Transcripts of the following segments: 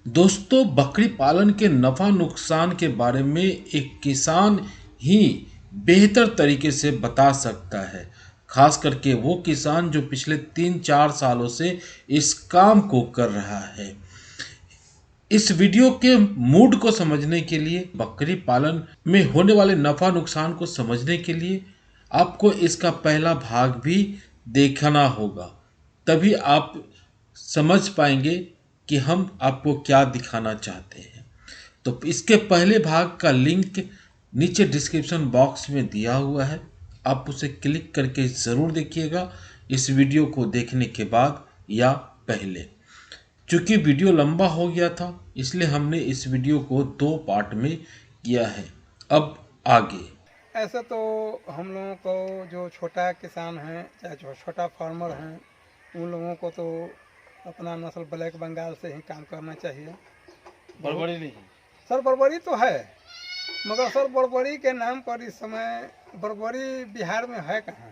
दोस्तों, बकरी पालन के नफ़ा नुकसान के बारे में एक किसान ही बेहतर तरीके से बता सकता है। खास करके वो किसान जो पिछले 3-4 सालों से इस काम को कर रहा है। इस वीडियो के मूड को समझने के लिए, बकरी पालन में होने वाले नफ़ा नुकसान को समझने के लिए आपको इसका पहला भाग भी देखना होगा। तभी आप समझ पाएंगे कि हम आपको क्या दिखाना चाहते हैं। तो इसके पहले भाग का लिंक नीचे डिस्क्रिप्शन बॉक्स में दिया हुआ है। आप उसे क्लिक करके ज़रूर देखिएगा, इस वीडियो को देखने के बाद या पहले। चूँकि वीडियो लंबा हो गया था, इसलिए हमने इस वीडियो को 2 पार्ट में किया है। अब आगे। ऐसे तो हम लोगों को जो छोटा किसान हैं चाहे जो छोटा फार्मर हैं उन लोगों को तो अपना नस्ल ब्लैक बंगाल से ही काम करना चाहिए। बड़बड़ी नहीं। सर बर्बरी तो है, मगर सर बर्बरी के नाम पर इस समय बर्बरी बिहार में है कहाँ?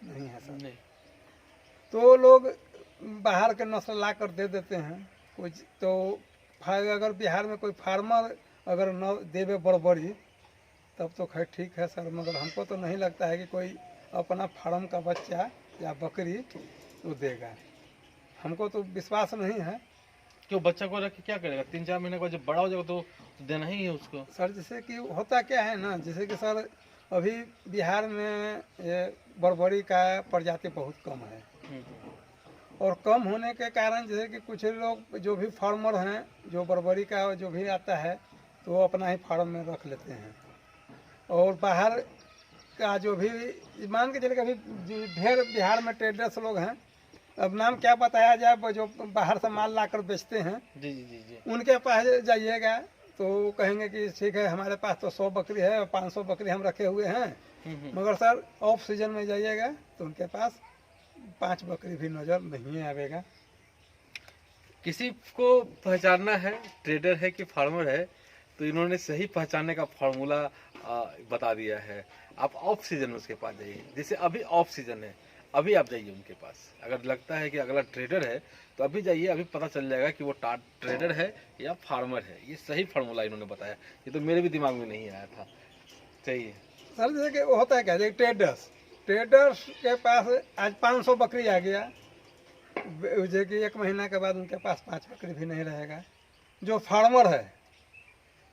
नहीं है सर। नहीं। तो लोग बाहर के नस्ल ला कर दे देते हैं कुछ तो। अगर बिहार में कोई फार्मर अगर न देवे बर्बरी तब तो खैर ठीक है सर, मगर हमको तो नहीं लगता है कि कोई अपना फार्म का बच्चा या बकरी तो देगा। हमको तो विश्वास नहीं है। क्यों बच्चा को रख के क्या करेगा? 3-4 महीने का जब बड़ा हो जाएगा तो देना ही है उसको। सर जैसे कि होता क्या है ना, जैसे कि सर अभी बिहार में ये बर्बरी का प्रजाति बहुत कम है। और कम होने के कारण जैसे कि कुछ लोग जो भी फार्मर हैं जो बर्बरी का जो भी आता है तो वो अपना ही फार्म में रख लेते हैं। और बाहर का जो भी मान के चले अभी ढेर बिहार में ट्रेडर्स लोग हैं, अब नाम क्या बताया जाए, जो बाहर से माल लाकर बेचते हैं जी जी जी जी। उनके पास जाइएगा तो कहेंगे कि ठीक है हमारे पास तो 100 बकरी है और 500 बकरी हम रखे हुए हैं। मगर सर ऑफ सीजन में जाइएगा तो उनके पास 5 बकरी भी नज़र नहीं आएगा। किसी को पहचानना है ट्रेडर है कि फार्मर है, तो इन्होंने सही पहचानने का फार्मूला बता दिया है। आप ऑफ सीजन में उसके पास जाइए, जैसे अभी ऑफ सीजन है, अभी आप जाइए उनके पास। अगर लगता है कि अगला ट्रेडर है तो अभी जाइए, अभी पता चल जाएगा कि वो ट्रेडर है या फार्मर है। ये सही फार्मूला इन्होंने बताया, ये तो मेरे भी दिमाग में नहीं आया था। चाहिए सर जैसे कि वो होता है क्या, ट्रेडर्स के पास आज 500 बकरी आ गया, जैसे कि 1 महीना के बाद उनके पास 5 बकरी भी नहीं रहेगा। जो फार्मर है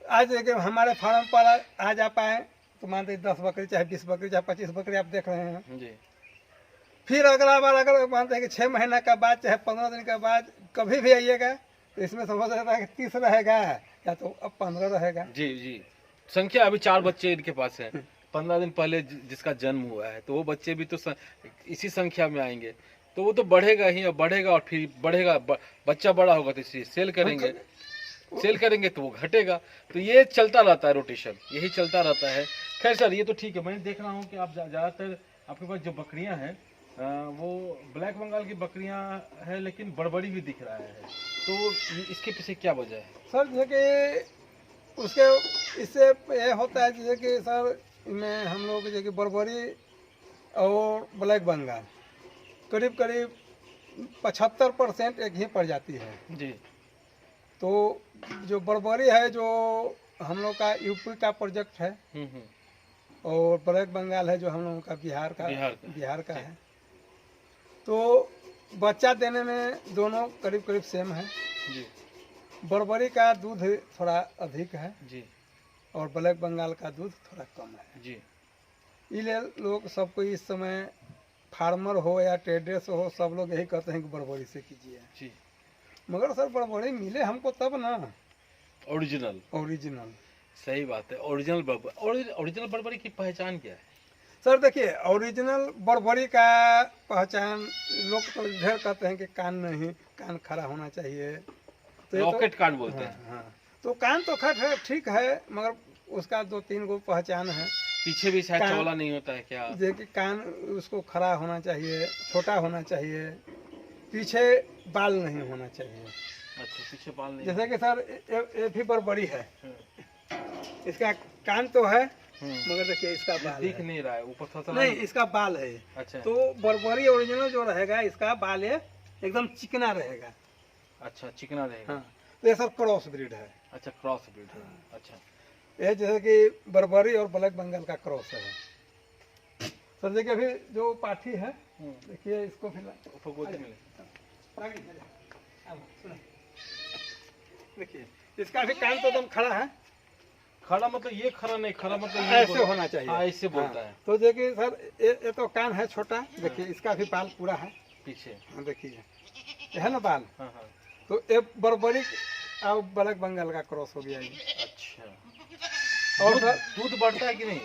आज देखिए हमारे फार्म पर आज आ पाए तो मानते 10 बकरी चाहे 20 बकरी चाहे 25 बकरी आप देख रहे हैं जी। फिर अगला बार अगर मानते हैं कि 6 महीना का बाद चाहे 15 दिन के बाद कभी भी आइएगा तो इसमें समझ रहता है कि 30 रहेगा या तो अब 15 रहेगा। जी जी। संख्या अभी 4 बच्चे इनके पास है। 15 दिन पहले जिसका जन्म हुआ है तो वो बच्चे भी तो इसी संख्या में आएंगे, तो वो तो बढ़ेगा ही और बढ़ेगा और फिर बढ़ेगा। बच्चा बड़ा होगा तो इसे सेल करेंगे तो वो घटेगा। तो ये चलता रहता है, रोटेशन यही चलता रहता है। खैर सर ये तो ठीक है, मैं देख रहा हूँ कि आप ज़्यादातर आपके पास जो बकरियाँ हैं वो ब्लैक बंगाल की बकरियाँ हैं, लेकिन बड़बड़ी भी दिख रहा है। तो इसके पीछे क्या वजह है? सर जैसे कि उसके इससे ये होता है जैसे कि सर में हम लोग जैसे कि बर्बरी और ब्लैक बंगाल करीब करीब 75% एक ही प्रजाति है जी। तो जो बर्बरी है जो हम लोग का यूपी का प्रोजेक्ट है और ब्लैक बंगाल है जो हम लोगों का बिहार का है। तो बच्चा देने में दोनों करीब करीब सेम है जी। बर्बरी का दूध थोड़ा अधिक है जी। और ब्लैक बंगाल का दूध थोड़ा कम है जी। इसलिए लोग सबको इस समय फार्मर हो या ट्रेडर्स हो सब लोग यही कहते हैं कि बर्बरी से कीजिए जी। मगर सर बर्बरी मिले हमको तब ना ओरिजिनल। सही बात है। ओरिजिनल बर्बरी की पहचान क्या है? सर देखिए ओरिजिनल बर्बरी का पहचान लोग तो ढेर कहते हैं कि कान नहीं, कान खड़ा होना चाहिए तो रॉकेट कान बोलते हैं। हाँ, तो कान तो खैर ठीक है मगर उसका 2-3 गो पहचान है। पीछे भी शायद चौड़ा नहीं होता है क्या? जैसे कि कान उसको खड़ा होना चाहिए, छोटा होना चाहिए, पीछे बाल नहीं होना चाहिए। अच्छा, पीछे बाल नहीं। जैसे कि सर ये भी बर्बरी है, इसका कान तो है मगर देखिए इसका बाल दिख नहीं रहा है ऊपर थोड़ा नहीं, इसका बाल है। अच्छा। तो बर्बरी ओरिजिनल जो रहेगा इसका बाल एकदम चिकना रहेगा। अच्छा, चिकना रहेगा। हाँ, तो ये सर क्रॉस ब्रीड है। अच्छा, क्रॉस ब्रीड है। अच्छा, ये जैसे कि बर्बरी और ब्लैक बंगाल का क्रॉस है सर। देखिए अभी जो पाठी है, देखिए इसको फिलहाल देखिए इसका भी कान तो एकदम खड़ा है। खड़ा मतलब ये खड़ा नहीं, खड़ा मतलब ये ऐसे होना चाहिए। हाँ, ऐसे बोलता है। तो देखिए सर ये तो कान है छोटा, देखिए इसका भी बाल पूरा है पीछे। हाँ देखिए ये है ना बाल। हाँ हाँ। तो ये बर्बरी और ब्लैक बंगाल का क्रॉस हो गया ये। अच्छा, और सर दूध बढ़ता है कि नहीं?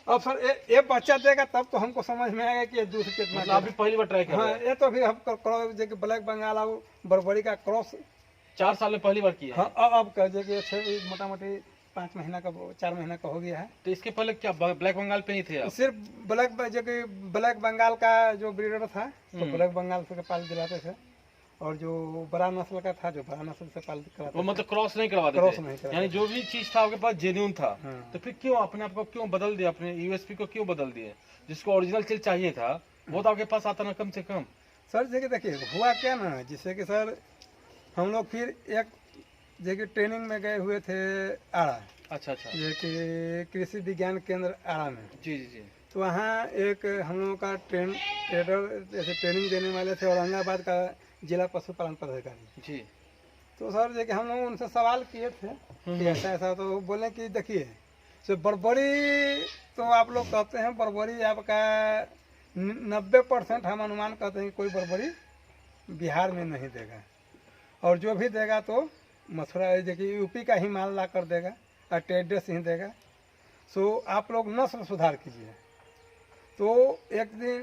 अब सर ये बच्चा देगा तब तो हमको समझ में आएगा कि ये दूध कितना मतलब अभी पहली बार ट्राई कर रहे हाँ हैं? ये तो अभी हम क्रॉस जैसे ब्लैक बंगाल और बर्बरी का क्रॉस 4 साल में पहली बार किया है? हाँ अब कह कि मोटा मोटी 5 महीना का 4 महीना का हो गया है। तो इसके पहले क्या ब्लैक बंगाल पे ही थे आप? सिर्फ ब्लैक बंगाल का जो ब्रीडर था तो ब्लैक बंगाल से पाल दिलाते थे, और जो बड़ा नस्ल का था जो बड़ा नस्ल से पाल कराते वो मतलब क्रॉस नहीं करवाते क्रॉस थे? नहीं कराते। यानी जो भी चीज था आपके पास जेन्युइन था। हाँ। तो फिर क्यों अपने आप को क्यों बदल दिया, अपने यूएसपी को क्यों बदल दिए? जिसको ओरिजिनल चीज चाहिए था वो तो आपके पास आता ना कम से कम। सर देखिए हुआ क्या ना, जिससे कि सर हम लोग फिर एक जगह ट्रेनिंग में गए हुए थे आड़ा। अच्छा अच्छा। ये कि कृषि विज्ञान केंद्र आड़ा में। जी जी जी। तो वहाँ एक हम लोगों का ट्रेडर जैसे ट्रेनिंग देने वाले थे औरंगाबाद का जिला पशुपालन पदाधिकारी जी। तो सर देखिए हम लोग उनसे सवाल किए थे कि ऐसा ऐसा, तो वो बोले कि देखिए तो बर्बरी तो आप लोग कहते हैं बर्बरी आपका 90% हम अनुमान कहते हैं कि कोई बर्बरी बिहार में नहीं देगा, और जो भी देगा तो मथुरा देखिए यूपी का ही माल ला कर देगा और ट्रेडर्स ही देगा। सो आप लोग नस्ल सुधार कीजिए। तो एक दिन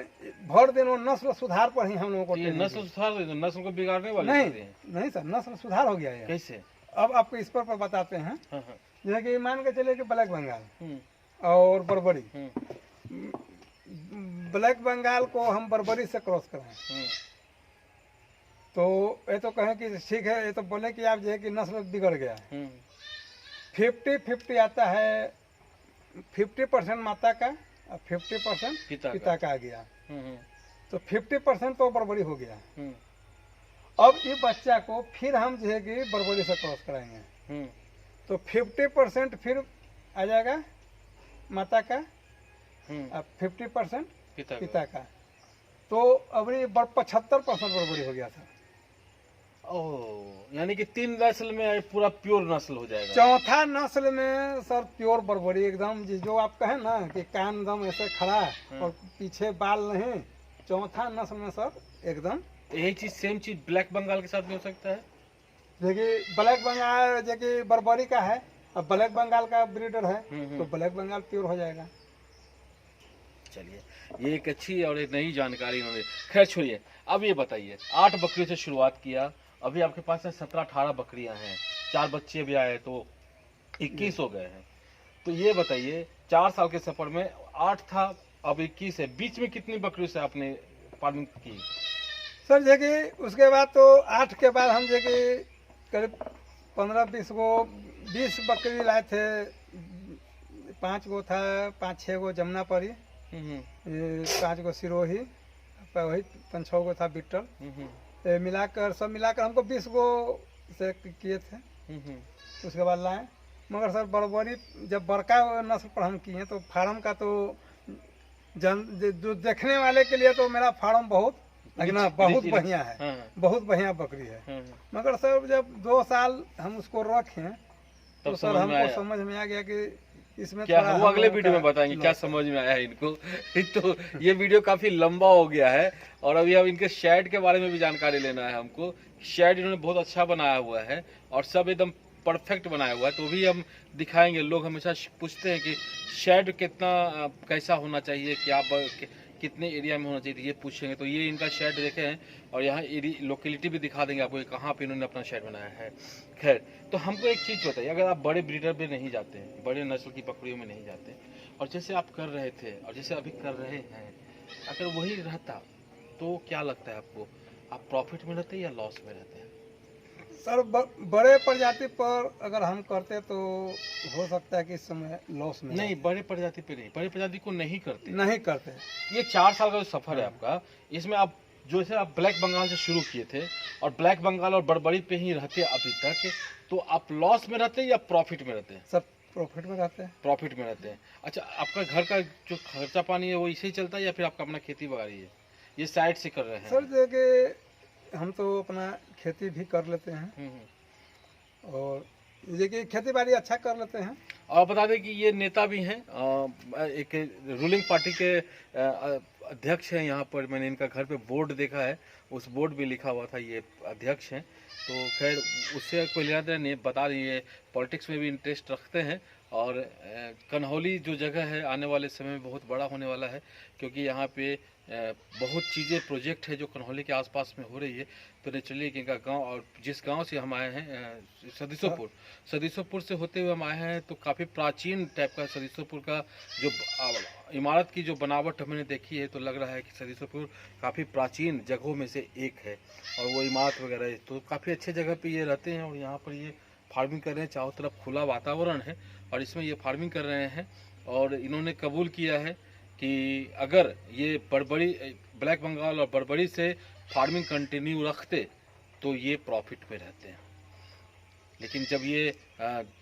भर दिन वो नस्ल सुधार पर ही हम लोगों को ये ट्रेनिंग नस्ल सुधार, नस्ल को बिगाड़ने वाले नहीं चीजें हैं। नहीं सर नस्ल सुधार हो गया है। कैसे? अब आपको इस पर बताते हैं। हाँ हाँ। जैसे कि मान के चले कि ब्लैक बंगाल हम्म, और बर्बरी, हम्म, ब्लैक बंगाल को हम बर्बरी से क्रॉस कराएं हम्म, तो ये तो कहें कि ठीक है, ये तो बोले कि आप जो है कि नस्ल बिगड़ गया है। हम्म, 50-50 आता है, 50% माता का और 50% पिता का आ गया, हम्म, तो 50% तो बर्बरी हो गया। हम्म, अब ये बच्चा को फिर हम जो है कि बर्बरी से क्रॉस कराएंगे हम्म, तो 50% फिर आ जाएगा माता का और 50% पिता का, तो अभी 75% बर्बरी हो गया था। ओह, यानी कि 3 नस्ल में पूरा प्योर नस्ल हो जाएगा। चौथा नस्ल में सर प्योर बर्बरी एकदम जो आप कहें ना कि कान एकदम ऐसे खड़ा है और पीछे बाल नहीं, चौथा नस्ल में सर एकदम यही चीज सेम चीज ब्लैक बंगाल के साथ भी हो सकता है। देखिए ब्लैक बंगाल देखिए बर्बरी का है और ब्लैक बंगाल का ब्रीडर है तो ब्लैक बंगाल प्योर हो जाएगा। चलिए, ये एक अच्छी और एक नई जानकारी इन्होंने। खैर छोड़िए, अब ये बताइए 8 बकरियों से शुरुआत किया, अभी आपके पास 17-18 बकरियां हैं, 4 बच्चे भी आए तो 21 हो गए हैं। तो ये बताइए 4 साल के सफर में 8 था अब 21 है, बीच में कितनी बकरियों से आपने पालन की? सर देखिए उसके बाद तो 8 के बाद हम देखिए करीब 15-20 बकरी लाए थे। 5 गो था, 5-6 गो जमुनापरी, 5 गो सिरोही, वही 5-6 गो था बिट्टल, मिलाकर सब मिलाकर हमको 20 गो से किए थे। उसके बाद लाए, मगर सर बर्बरी जब बड़का नस्ल पर हम किए तो फार्म का तो जो देखने वाले के लिए तो मेरा फार्म बहुत बहुत बढ़िया है, बहुत बढ़िया बकरी है। मगर सर जब 2 साल हम उसको रखे तो सर हमको समझ में आ गया कि इसमें क्या वो अगले वीडियो में बताएंगे क्या समझ में आया इनको। तो ये वीडियो काफी लंबा हो गया है और अभी अब इनके शेड के बारे में भी जानकारी लेना है हमको। शेड इन्होंने बहुत अच्छा बनाया हुआ है और सब एकदम परफेक्ट बनाया हुआ है, तो भी हम दिखाएंगे। लोग हमेशा पूछते हैं कि शेड कितना कैसा होना चाहिए, क्या कितने एरिया में होना चाहिए, ये पूछेंगे। तो ये इनका शेड देखे हैं और यहाँ लोकेलिटी भी दिखा देंगे आपको कहाँ पे इन्होंने अपना शेड बनाया है। खैर, तो हमको एक चीज़ बताइए, अगर आप बड़े ब्रीडर में नहीं जाते हैं, बड़े नस्ल की बकरियों में नहीं जाते, और जैसे आप कर रहे थे और जैसे अभी कर रहे हैं, अगर वही रहता तो क्या लगता है आपको, आप प्रॉफिट में रहते या लॉस में रहते हैं? सर बड़े प्रजाति पर अगर हम करते तो हो सकता है कि इस समय लॉस में नहीं, बड़े प्रजाति पे नहीं, बड़े प्रजाति को नहीं करते नहीं करते। ये 4 साल का जो सफर है आपका, इसमें आप जो से आप ब्लैक बंगाल से शुरू किए थे और ब्लैक बंगाल और बड़बड़ी पे ही रहते अभी तक, तो आप लॉस में रहते हैं या प्रॉफिट में रहते हैं? सब प्रॉफिट में रहते हैं। प्रॉफिट में रहते हैं। अच्छा, आपका घर का जो खर्चा पानी है वो इसे ही चलता है या फिर आपका अपना खेती बाड़ी है, ये साइड से कर रहे हैं? सर देखिए हम तो अपना खेती भी कर लेते हैं और देखिए खेती बाड़ी अच्छा कर लेते हैं। और बता दें कि ये नेता भी हैं, एक रूलिंग पार्टी के अध्यक्ष हैं यहाँ पर। मैंने इनका घर पे बोर्ड देखा है, उस बोर्ड पे लिखा हुआ था ये अध्यक्ष हैं। तो खैर उससे कोई लेना देना नहीं, बता रही पॉलिटिक्स में भी इंटरेस्ट रखते हैं। और कन्हौली जो जगह है आने वाले समय में बहुत बड़ा होने वाला है, क्योंकि यहाँ पे बहुत चीज़ें प्रोजेक्ट है जो कन्हौली के आसपास में हो रही है। तो नेचुरली इनका गांव, और जिस गांव से हम आए हैं सदीसोपुर से होते हुए हम आए हैं, तो काफ़ी प्राचीन टाइप का सदीसोपुर का जो इमारत की जो बनावट हमने देखी है, तो लग रहा है कि सदीसोपुर काफ़ी प्राचीन जगहों में से एक है। और वो इमारत वगैरह तो काफ़ी अच्छे जगह पे ये रहते हैं और यहाँ पर ये फार्मिंग कर रहे हैं। चारों तरफ खुला वातावरण है और इसमें ये फार्मिंग कर रहे हैं। और इन्होंने कबूल किया है कि अगर ये बड़बड़ी, ब्लैक बंगाल और बड़बड़ी से फार्मिंग कंटिन्यू रखते तो ये प्रॉफिट में रहते हैं। लेकिन जब ये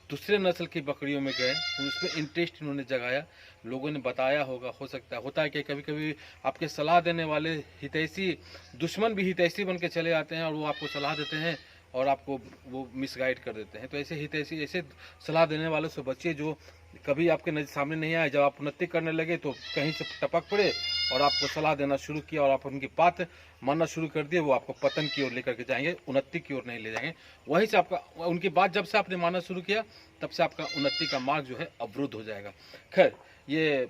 दूसरे नस्ल की बकरियों में गए तो उसमें इंटरेस्ट इन्होंने जगाया। लोगों ने बताया होगा, हो सकता है होता है कि कभी कभी आपके सलाह देने वाले हितैषी दुश्मन भी हितैषी बन के चले आते हैं और वो आपको सलाह देते हैं और आपको वो मिसगाइड कर देते हैं। तो ऐसे हितैषी, ऐसे सलाह देने वालों से बचिए जो कभी आपके सामने नहीं आए। जब आप उन्नति करने लगे तो कहीं से टपक पड़े और आपको सलाह देना शुरू किया और आप उनकी बात मानना शुरू कर दिए, वो आपको पतन की ओर लेकर के जाएंगे, उन्नति की ओर नहीं ले जाएंगे। वहीं से आपका, उनकी बात जब से आपने मानना शुरू किया तब से आपका उन्नति का मार्ग जो है अवरुद्ध हो जाएगा। खैर ये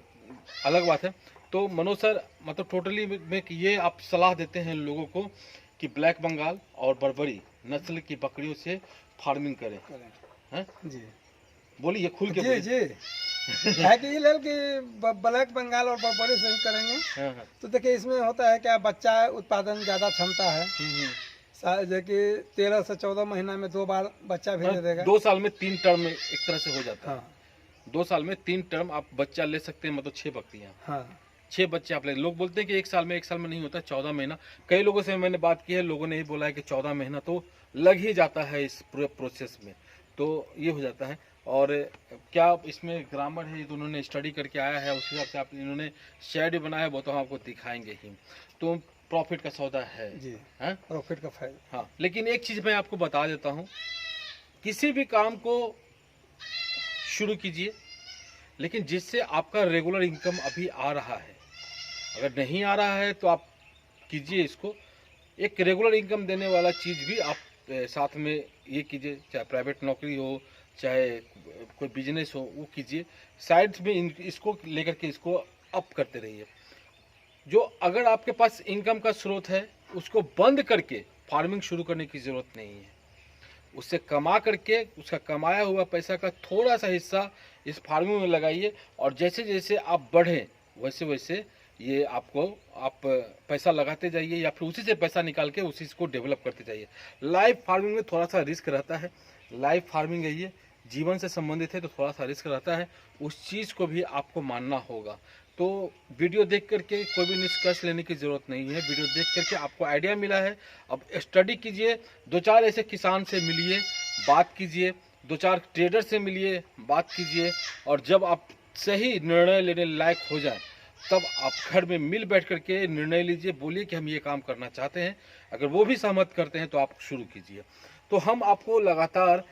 अलग बात है। तो मनोज सर, मतलब टोटली में ये आप सलाह देते हैं लोगों को कि ब्लैक बंगाल और बड़बड़ी नस्ल की बकरियों से फार्मिंग करें, हैं? जी बोलिए खुल के जी बोलिए। जी है कि ये लेल कि ब्लैक बंगाल और बड़बड़ी से ही करेंगे तो देखिए इसमें होता है क्या, बच्चा उत्पादन ज़्यादा क्षमता है। जो कि 13 से 14 महीना में 2 बार बच्चा भी दे देगा। 2 साल में 3 टर्म एक तरह से हो जाता है। हाँ 2 साल में 3 टर्म आप बच्चा ले सकते हैं, मतलब 6 बकरियाँ। हाँ 6 बच्चे आप ले। लोग बोलते हैं कि 1 साल में नहीं होता, 14 महीना। कई लोगों से मैंने बात की है, लोगों ने ही बोला है कि 14 महीना तो लग ही जाता है इस पूरे प्रोसेस में। तो ये हो जाता है। और क्या इसमें ग्रामर है, तो उन्होंने स्टडी करके आया है, उस हिसाब से आप इन्होंने शेड बनाया है, वो तो हम आपको दिखाएंगे ही। तो प्रॉफिट का सौदा है जी, प्रॉफिट का फायदा। हाँ, लेकिन एक चीज़ मैं आपको बता देता हूँ, किसी भी काम को शुरू कीजिए लेकिन जिससे आपका रेगुलर इनकम अभी आ रहा है। अगर नहीं आ रहा है तो आप कीजिए इसको। एक रेगुलर इनकम देने वाला चीज़ भी आप साथ में ये कीजिए, चाहे प्राइवेट नौकरी हो चाहे कोई बिजनेस हो, वो कीजिए। साइड में इसको लेकर के इसको अप करते रहिए। जो अगर आपके पास इनकम का स्रोत है उसको बंद करके फार्मिंग शुरू करने की ज़रूरत नहीं है। उससे कमा करके उसका कमाया हुआ पैसा का थोड़ा सा हिस्सा इस फार्मिंग में लगाइए और जैसे जैसे आप बढ़ें वैसे वैसे ये आपको आप पैसा लगाते जाइए या फिर उसी से पैसा निकाल के उसी को डेवलप करते जाइए। लाइव फार्मिंग में थोड़ा सा रिस्क रहता है। लाइव फार्मिंग है ये, जीवन से संबंधित है तो थोड़ा सा रिस्क रहता है, उस चीज़ को भी आपको मानना होगा। तो वीडियो देख करके कोई भी निष्कर्ष लेने की ज़रूरत नहीं है। वीडियो देख करके आपको आइडिया मिला है, अब स्टडी कीजिए, 2-4 ऐसे किसान से मिलिए, बात कीजिए, 2-4 ट्रेडर से मिलिए, बात कीजिए, और जब आप सही निर्णय लेने लायक हो जाए तब आप घर में मिल बैठ करके निर्णय लीजिए, बोलिए कि हम ये काम करना चाहते हैं। अगर वो भी सहमत करते हैं तो आप शुरू कीजिए। तो हम आपको लगातार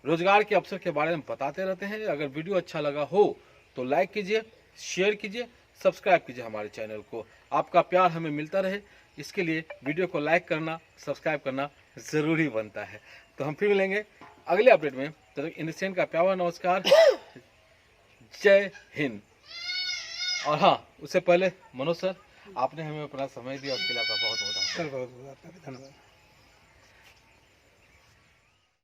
रोजगार के अवसर के बारे में बताते रहते हैं। अगर वीडियो अच्छा लगा हो तो लाइक कीजिए, शेयर कीजिए, सब्सक्राइब कीजिए हमारे चैनल को। आपका प्यार हमें मिलता रहे, इसके लिए वीडियो को लाइक करना, सब्सक्राइब करना ज़रूरी बनता है। तो हम फिर मिलेंगे अगले अपडेट में। तो इंद्रसेन का प्यारा नमस्कार, जय हिंद। और हाँ, उससे पहले मनोज सर, आपने हमें अपना समय दिया, उसके लिए आपका बहुत बहुत धन्यवाद।